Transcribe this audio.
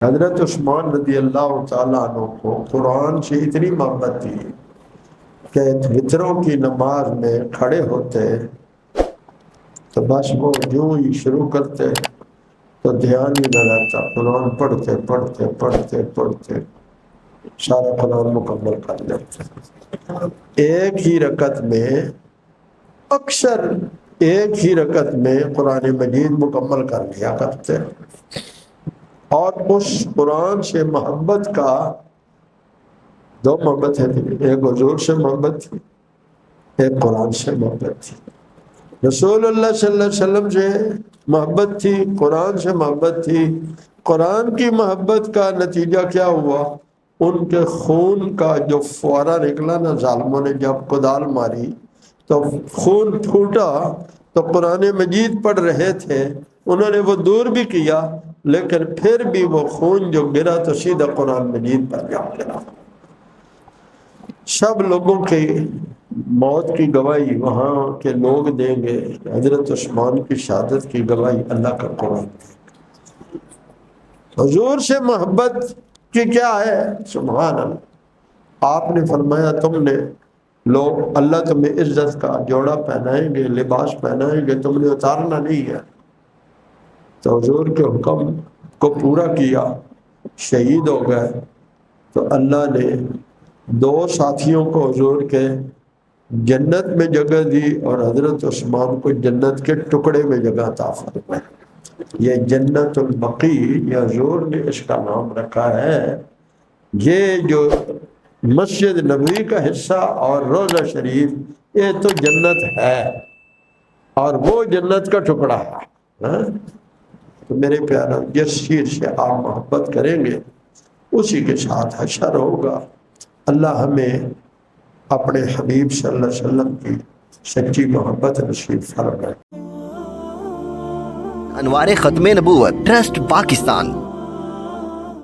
حضرت عثمان رضی اللہ تعالیٰ عنہ کو قرآن سے اتنی محبت تھی کہ وتروں کی نماز میں کھڑے ہوتے تو بس وہ یوں ہی شروع کرتے تو دھیان ہی نہ رہتا، قرآن پڑھتے پڑھتے پڑھتے پڑھتے سارا قرآن مکمل کر لیتے۔ ایک ہی رکعت میں، اکثر ایک ہی رکعت میں قرآن مجید مکمل کر لیا کرتے، اور اس قرآن سے محبت کا دو محبت ہے، ایک حضور سے محبت تھی، ایک قرآن سے محبت تھی۔ رسول اللہ صلی اللہ علیہ وسلم سے محبت تھی، قرآن سے محبت تھی۔ قرآن کی محبت کا نتیجہ کیا ہوا؟ ان کے خون کا جو فوارہ نکلا نا، ظالموں نے جب کدال ماری تو خون پھوٹا، تو قرآن مجید پڑھ رہے تھے، انہوں نے وہ دور بھی کیا لیکن پھر بھی وہ خون جو گرا تو سیدھا قرآن مجید پر جا گرا۔ سب لوگوں کی موت کی گواہی وہاں کے لوگ دیں گے، حضرت عثمان کی شہادت کی گواہی اللہ کا قرآن دے گا۔ حضور سے محبت کی کیا ہے؟ سبحان اللہ، آپ نے فرمایا تم نے لوگ، اللہ تمہیں عزت کا جوڑا پہنائیں گے، لباس پہنائیں گے، تم نے اتارنا نہیں ہے۔ تو حضور کے حکم کو پورا کیا، شہید ہو گئے، تو اللہ نے دو ساتھیوں کو حضور کے جنت میں جگہ دی اور حضرت عثمان کو جنت کے ٹکڑے میں جگہ عطا فرمائی۔ یہ جنت البقیع، یہ حضور نے اس کا نام رکھا ہے۔ یہ جو مسجد نبوی کا حصہ اور روضہ شریف، یہ تو جنت ہے اور وہ جنت کا ٹکڑا ہے۔ تو میرے پیارا، جس چیز سے آپ محبت کریں گے اسی کے ساتھ حشر ہوگا۔ اللہ ہمیں اپنے حبیب صلی اللہ علیہ وسلم کی سچی محبت نصیب فرمائے۔ انوار ختم نبوت ٹرسٹ پاکستان